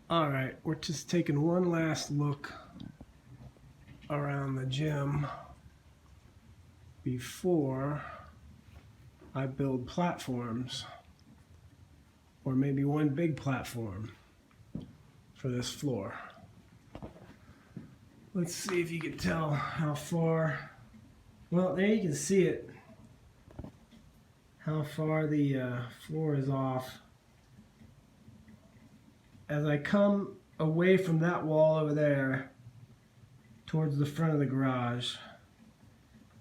All right, we're just taking one last look around the gym before I build platforms, or maybe one big platform for this floor. Let's see if you can tell how far. Well, there you can see it, how far the floor is off. As I come away from that wall over there towards the front of the garage,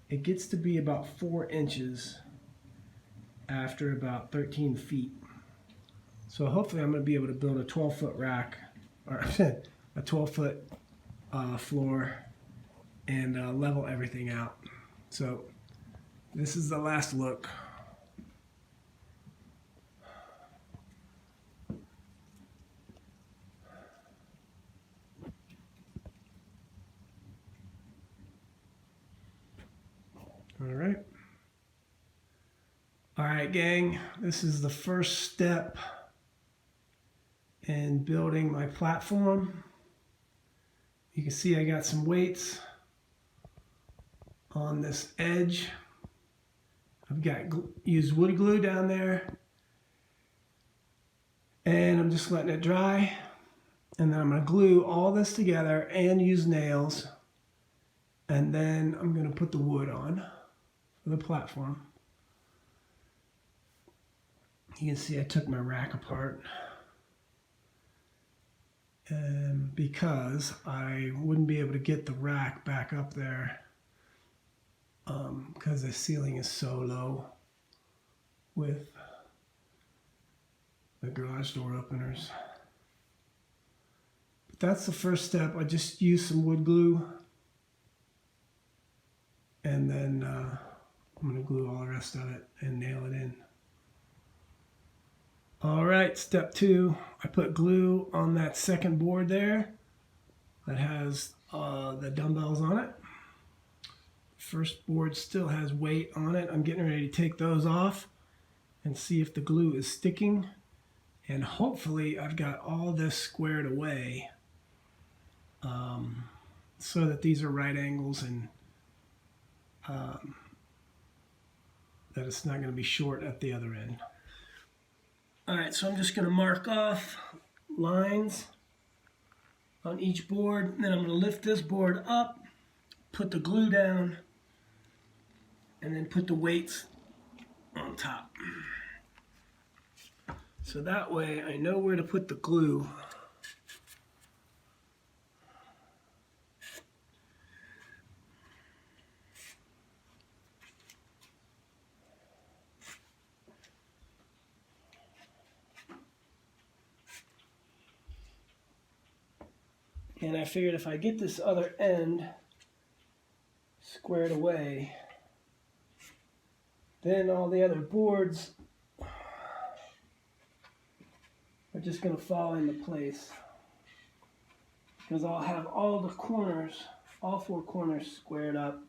it gets to be about 4 inches after about 13 feet. So hopefully I'm going to be able to build a 12-foot rack, or a 12-foot floor, and level everything out. So this is the last look. All right, gang, this is the first step in building my platform. You can see I got some weights on this edge. I've got used wood glue down there, and I'm just letting it dry, and then I'm going to glue all this together and use nails, and then I'm going to put the wood on for the platform. You can see I took my rack apart because I wouldn't be able to get the rack back up there because the ceiling is so low with the garage door openers. But that's the first step. I just use some wood glue, and then I'm going to glue all the rest of it and nail it in. All right, step 2, I put glue on that second board there that has the dumbbells on it. First board still has weight on it. I'm getting ready to take those off and see if the glue is sticking. And hopefully I've got all this squared away so that these are right angles and that it's not going to be short at the other end. All right, so I'm just going to mark off lines on each board, and then I'm going to lift this board up, put the glue down, and then put the weights on top. So that way I know where to put the glue. And I figured if I get this other end squared away, then all the other boards are just going to fall into place, because I'll have all the corners, all 4 corners squared up.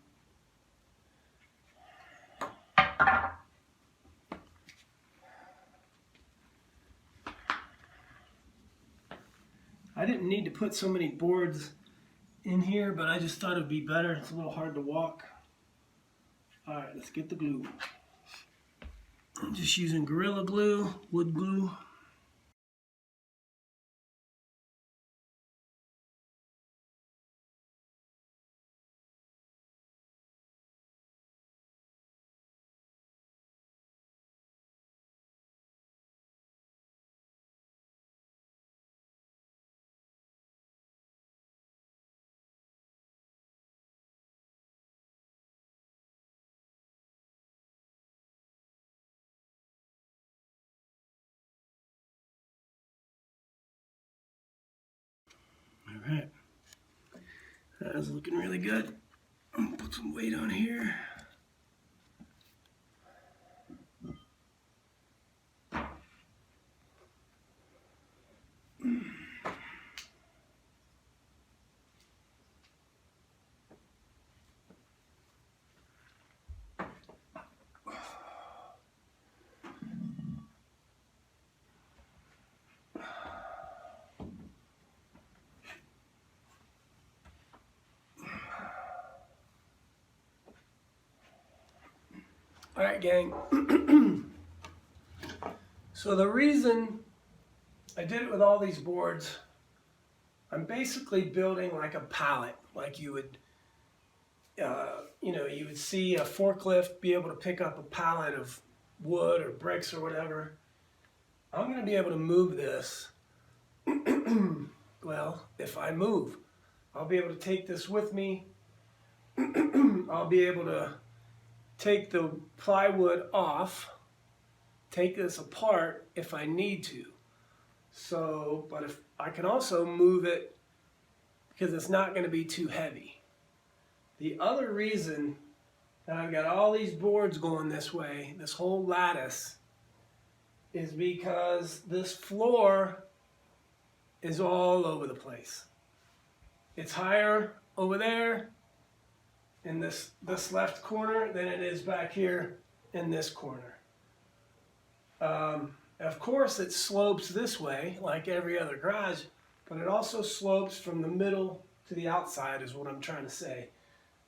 I didn't need to put so many boards in here, but I just thought it would be better. It's a little hard to walk. All right, let's get the glue. I'm just using Gorilla Glue, wood glue. All right, that is looking really good. I'm gonna put some weight on here. All right, gang. So the reason I did it with all these boards, I'm basically building like a pallet, like you would, you would see a forklift be able to pick up a pallet of wood or bricks or whatever. I'm going to be able to move this. Well, if I move, I'll be able to take this with me. I'll be able to take the plywood off, take this apart if I need to. So, but if I can also move it because it's not going to be too heavy. The other reason that I've got all these boards going this way, this whole lattice, is because this floor is all over the place. It's higher over there in this left corner than it is back here in this corner. Of course it slopes this way like every other garage, but it also slopes from the middle to the outside is what I'm trying to say.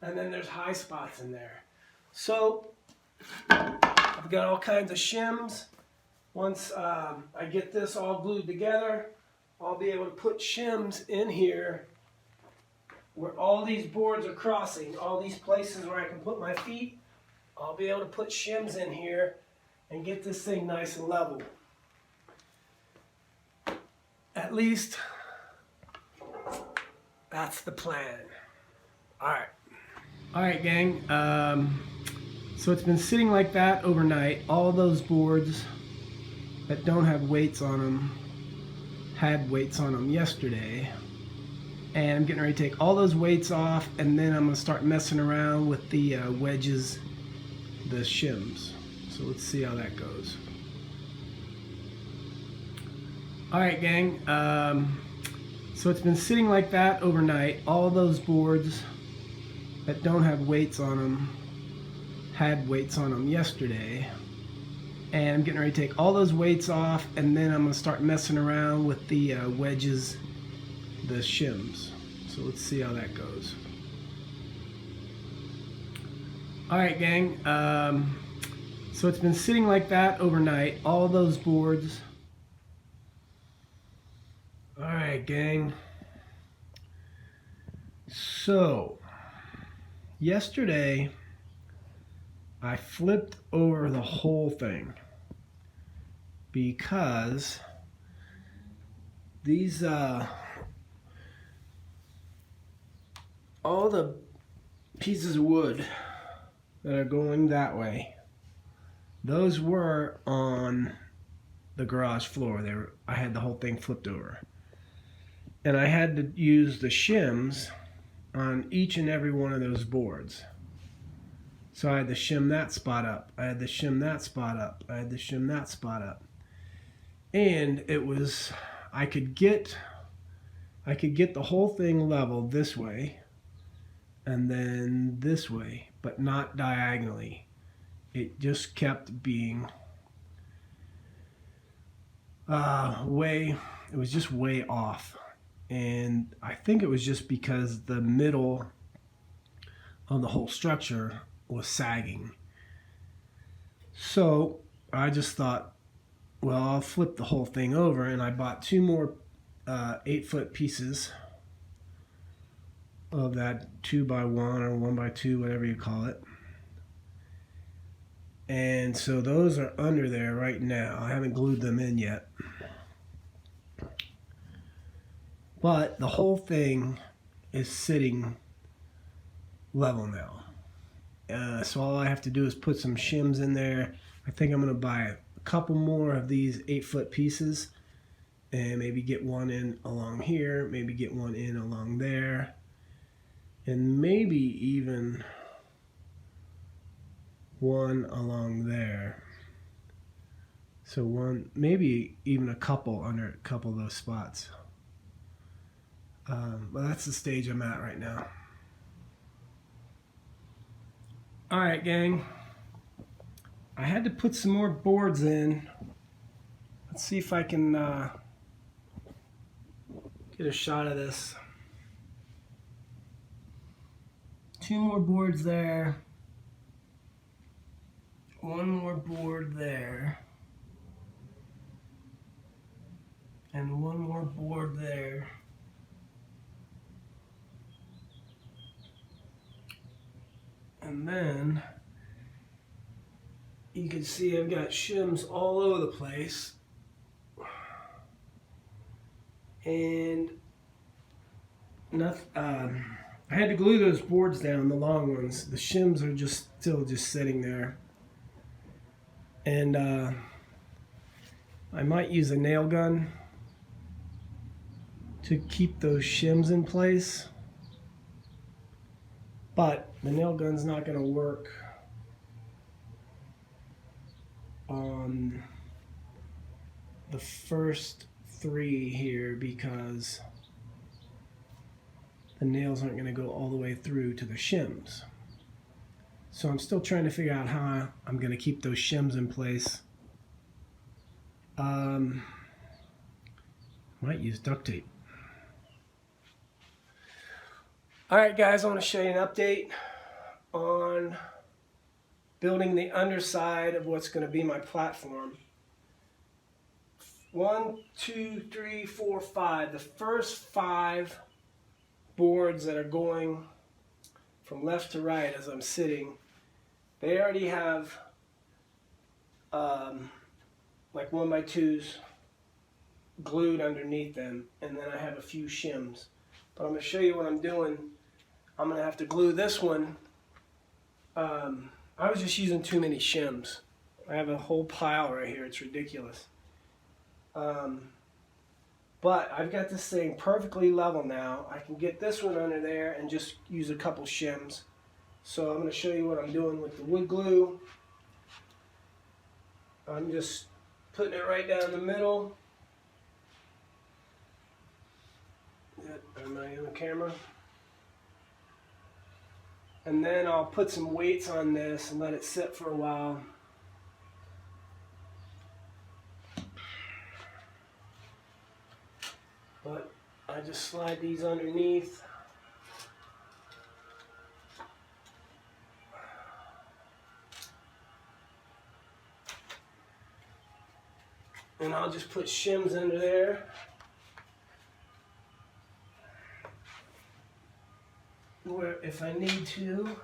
And then there's high spots in there. So I've got all kinds of shims. Once I get this all glued together, I'll be able to put shims in here where all these boards are crossing, all these places where I can put my feet. I'll be able to put shims in here and get this thing nice and level. At least that's the plan. All right, gang. So it's been sitting like that overnight. All those boards that don't have weights on them had weights on them yesterday. And I'm getting ready to take all those weights off, and then I'm going to start messing around with the wedges, the shims. So let's see how that goes. All right, gang. So it's been sitting like that overnight. All those boards that don't have weights on them had weights on them yesterday. And I'm getting ready to take all those weights off, and then I'm going to start messing around with the wedges, the shims. So let's see how that goes. All right, gang. So it's been sitting like that overnight. All those boards. All right, gang. So yesterday I flipped over the whole thing because these all the pieces of wood that are going that way, those were on the garage floor. I had the whole thing flipped over, and I had to use the shims on each and every one of those boards. So I had to shim that spot up, I had to shim that spot up, I had to shim that spot up. And it was, I could get the whole thing leveled this way and then this way, but not diagonally. It just kept being it was just way off. And I think it was just because the middle of the whole structure was sagging. So I just thought, well, I'll flip the whole thing over, and I bought 2 more 8-foot pieces of that 2x1 or 1x2, whatever you call it. And so those are under there right now. I haven't glued them in yet. But the whole thing is sitting level now. So all I have to do is put some shims in there. I think I'm going to buy a couple more of these 8-foot pieces and maybe get one in along here, maybe get one in along there, and maybe even one along there. So one, maybe even a couple under a couple of those spots. But that's the stage I'm at right now. All right, gang. I had to put some more boards in. Let's see if I can get a shot of this. 2 more boards there. one more board there. And one more board there. And then you can see I've got shims all over the place. And I had to glue those boards down, the long ones. The shims are still just sitting there. And I might use a nail gun to keep those shims in place. But the nail gun's not going to work on the first 3 here because the nails aren't going to go all the way through to the shims. So I'm still trying to figure out how I'm going to keep those shims in place. Might use duct tape. Alright guys, I want to show you an update on building the underside of what's going to be my platform. 1, 2, 3, 4, 5. The first 5 boards that are going from left to right as I'm sitting, they already have like 1x2s glued underneath them, and then I have a few shims. But I'm going to show you what I'm doing. I'm going to have to glue this one. I was just using too many shims. I have a whole pile right here. It's ridiculous. But I've got this thing perfectly level now. I can get this one under there and just use a couple shims. So I'm going to show you what I'm doing with the wood glue. I'm just putting it right down the middle. Am I on the camera? And then I'll put some weights on this and let it sit for a while. But I just slide these underneath. And I'll just put shims under there. Where if I need to.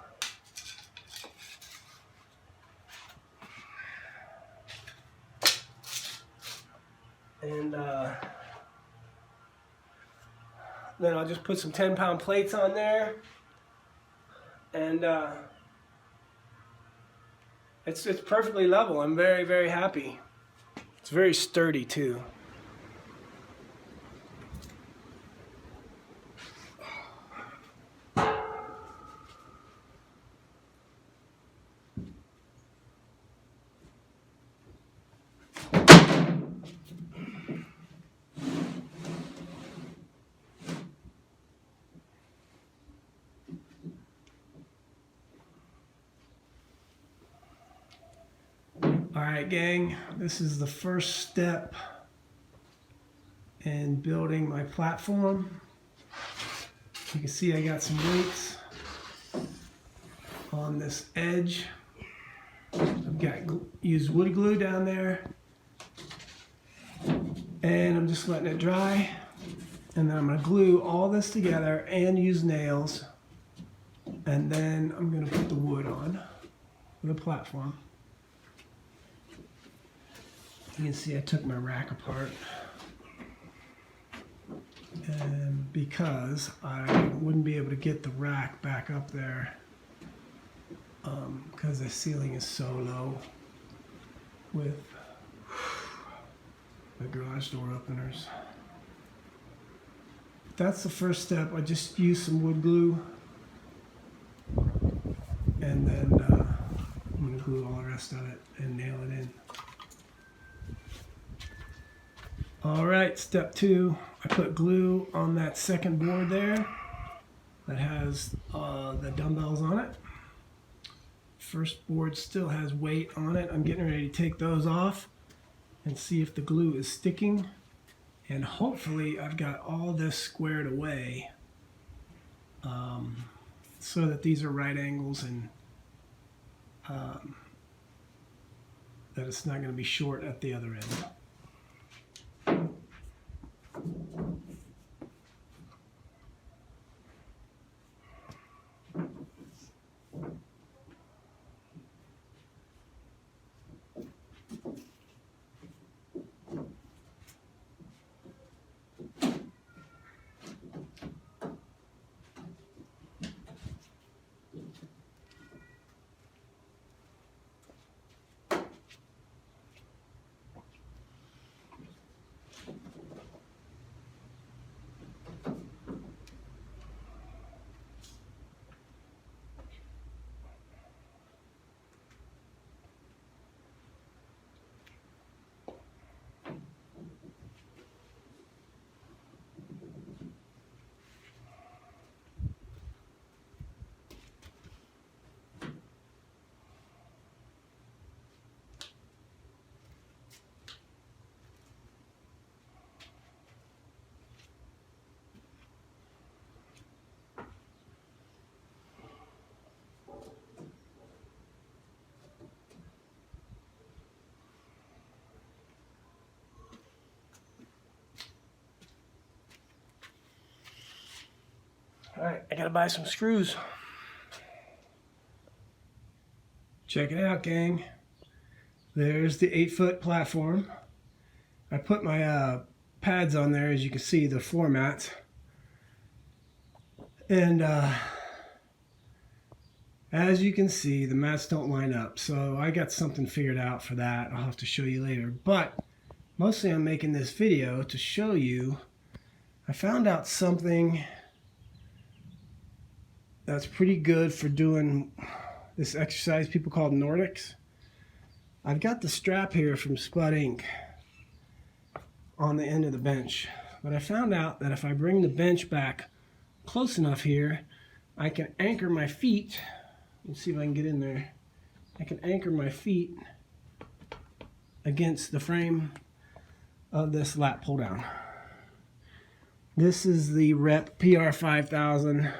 And then I'll just put some 10-pound plates on there. And it's perfectly level. I'm very, very happy. It's very sturdy too. Alright gang, this is the first step in building my platform. You can see I got some weights on this edge. I've got used wood glue down there, and I'm just letting it dry, and then I'm going to glue all this together and use nails, and then I'm going to put the wood on the platform. You can see I took my rack apart, and because I wouldn't be able to get the rack back up there because the ceiling is so low with the garage door openers. That's the first step. I just use some wood glue, and then I'm going to glue all the rest of it and nail it in. Alright, step 2, I put glue on that second board there that has the dumbbells on it. First board still has weight on it. I'm getting ready to take those off and see if the glue is sticking. And hopefully I've got all this squared away so that these are right angles and that it's not going to be short at the other end. Alright, I gotta buy some screws. Check it out, gang. There's the 8-foot platform. I put my pads on there, as you can see, the floor mats. And as you can see, the mats don't line up. So I got something figured out for that. I'll have to show you later. But mostly I'm making this video to show you I found out something that's pretty good for doing this exercise people call Nordics. I've got the strap here from Spud Inc. on the end of the bench, but I found out that if I bring the bench back close enough here, I can anchor my feet. Let's see if I can get in there. I can anchor my feet against the frame of this lat pull down. This is the Rep PR 5000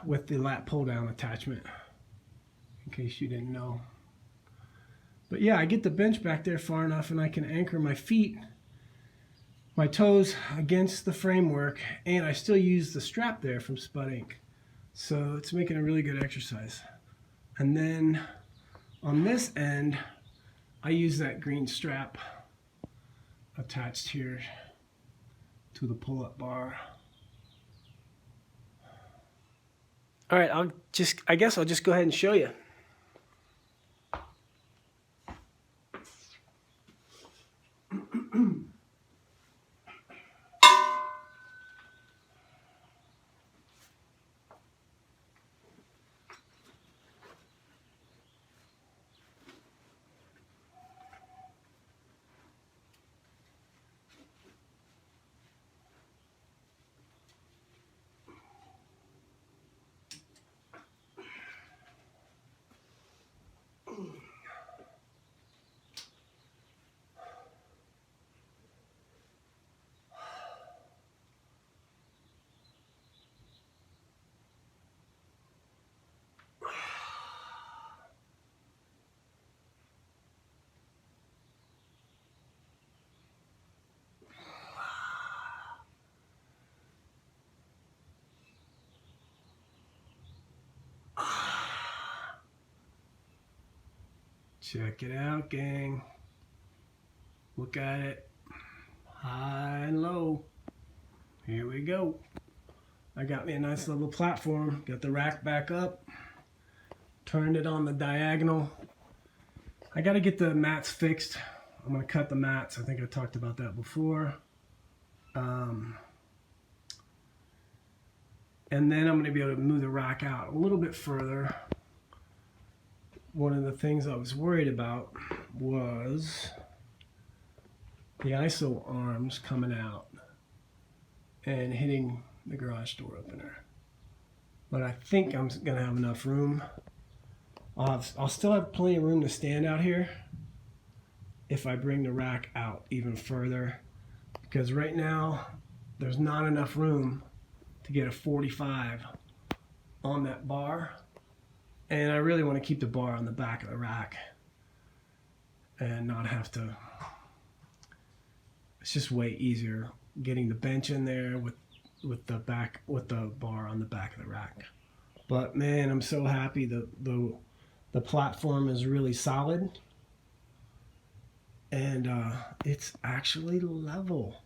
with the lat pull down attachment, in case you didn't know. But yeah, I get the bench back there far enough and I can anchor my feet, my toes against the framework, and I still use the strap there from Spud Inc. So it's making a really good exercise. And then on this end, I use that green strap attached here to the pull-up bar. All right, I guess I'll just go ahead and show you. Check it out, gang. Look at it. High and low. Here we go. I got me a nice little platform. Got the rack back up. Turned it on the diagonal. I got to get the mats fixed. I'm going to cut the mats. I think I talked about that before. And then I'm going to be able to move the rack out a little bit further. One of the things I was worried about was the ISO arms coming out and hitting the garage door opener. But I think I'm going to have enough room. I'll still have plenty of room to stand out here if I bring the rack out even further, because right now there's not enough room to get a 45 on that bar And I really want to keep the bar on the back of the rack and not have to. It's just way easier getting the bench in there with the bar on the back of the rack. But man, I'm so happy the platform is really solid, and it's actually level.